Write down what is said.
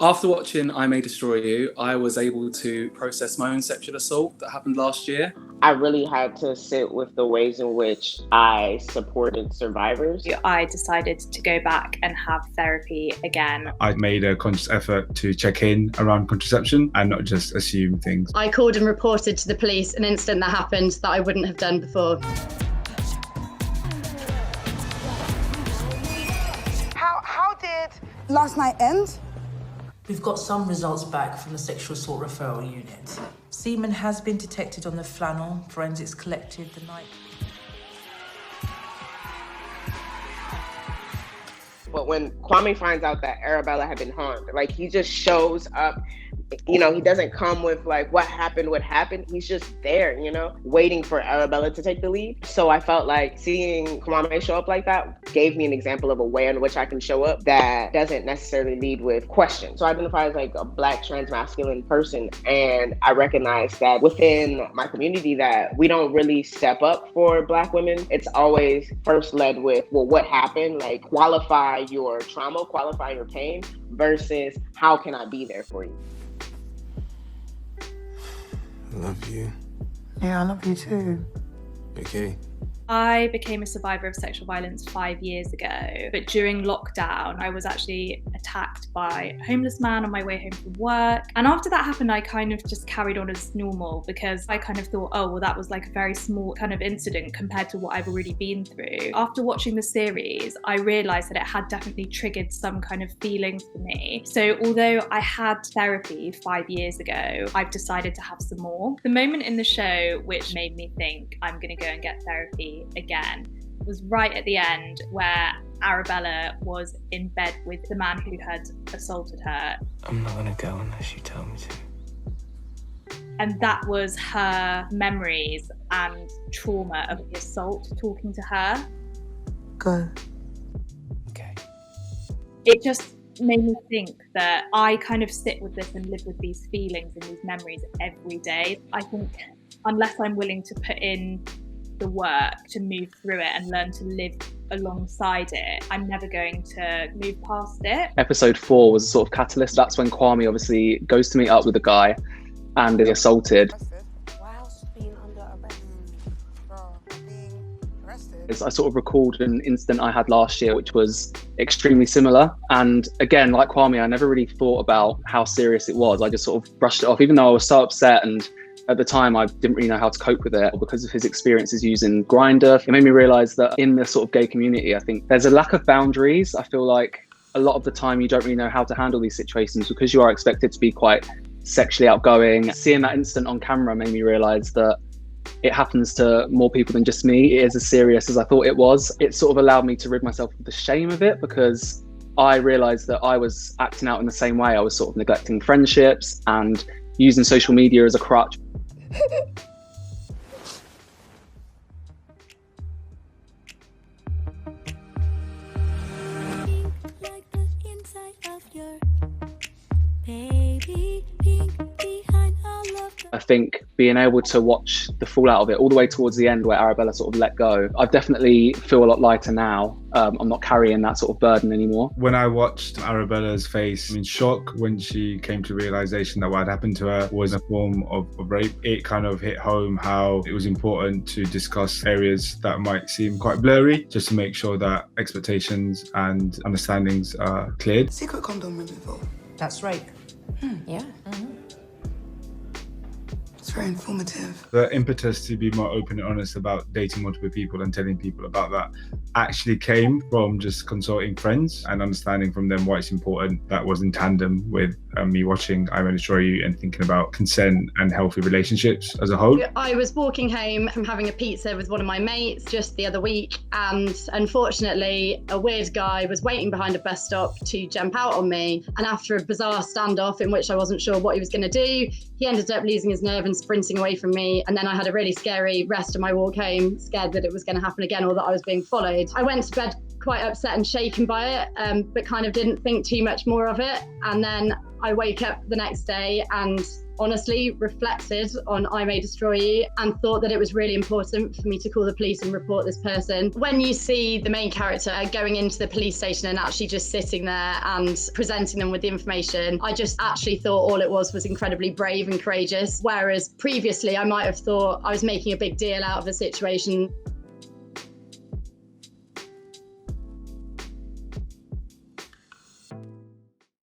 After watching I May Destroy You, I was able to process my own sexual assault that happened last year. I really had to sit with the ways in which I supported survivors. I decided to go back and have therapy again. I made a conscious effort to check in around contraception and not just assume things. I called and reported to the police an incident that happened that I wouldn't have done before. How did last night end? We've got some results back from the sexual assault referral unit. Semen has been detected on the flannel. Forensics collected the night. But when Kwame finds out that Arabella had been harmed, like, he just shows up. You know, he doesn't come with like what happened. He's just there, you know, waiting for Arabella to take the lead. So I felt like seeing Kwame show up like that gave me an example of a way in which I can show up that doesn't necessarily lead with questions. So I identify as like a Black transmasculine person, and I recognize that within my community that we don't really step up for Black women. It's always first led with, well, what happened? Like, qualify your trauma, qualify your pain, versus how can I be there for you? I love you. Yeah, I love you too. Okay. I became a survivor of sexual violence 5 years ago, but during lockdown, I was actually attacked by a homeless man on my way home from work. And after that happened, I kind of just carried on as normal, because I kind of thought, oh, well, that was like a very small kind of incident compared to what I've already been through. After watching the series, I realised that it had definitely triggered some kind of feelings for me. So although I had therapy 5 years ago, I've decided to have some more. The moment in the show which made me think I'm going to go and get therapy again was right at the end, where Arabella was in bed with the man who had assaulted her. I'm not gonna go unless you tell me to. And that was her memories and trauma of the assault talking to her. Go. Okay. It just made me think that I kind of sit with this and live with these feelings and these memories every day. I think unless I'm willing to put in the work to move through it and learn to live alongside it, I'm never going to move past it. Episode 4 was a sort of catalyst. That's when Kwame obviously goes to meet up with a guy and is assaulted. Whilst being under arrest. I sort of recalled an incident I had last year, which was extremely similar. And again, like Kwame, I never really thought about how serious it was. I just sort of brushed it off, even though I was so upset, and at the time, I didn't really know how to cope with it. Because of his experiences using Grindr, it made me realise that in the sort of gay community, I think there's a lack of boundaries. I feel like a lot of the time you don't really know how to handle these situations because you are expected to be quite sexually outgoing. Seeing that incident on camera made me realise that it happens to more people than just me. It is as serious as I thought it was. It sort of allowed me to rid myself of the shame of it, because I realised that I was acting out in the same way. I was sort of neglecting friendships and using social media as a crutch. I think being able to watch the fallout of it all the way towards the end where Arabella sort of let go, I definitely feel a lot lighter now. I'm not carrying that sort of burden anymore. When I watched Arabella's face in shock when she came to realization that what had happened to her was a form of rape, it kind of hit home how it was important to discuss areas that might seem quite blurry, just to make sure that expectations and understandings are cleared. Secret condom removal. That's rape. Yeah. It's very informative. The impetus to be more open and honest about dating multiple people and telling people about that actually came from just consulting friends and understanding from them why it's important. That was in tandem with me watching I May Destroy You and thinking about consent and healthy relationships as a whole. I was walking home from having a pizza with one of my mates just the other week, and unfortunately a weird guy was waiting behind a bus stop to jump out on me, and after a bizarre standoff in which I wasn't sure what he was going to do, he ended up losing his nerve and sprinting away from me. And then I had a really scary rest of my walk home, scared that it was going to happen again or that I was being followed. I went to bed quite upset and shaken by it, but kind of didn't think too much more of it. And then I woke up the next day and honestly reflected on I May Destroy You and thought that it was really important for me to call the police and report this person. When you see the main character going into the police station and actually just sitting there and presenting them with the information, I just actually thought all it was incredibly brave and courageous. Whereas previously I might have thought I was making a big deal out of the situation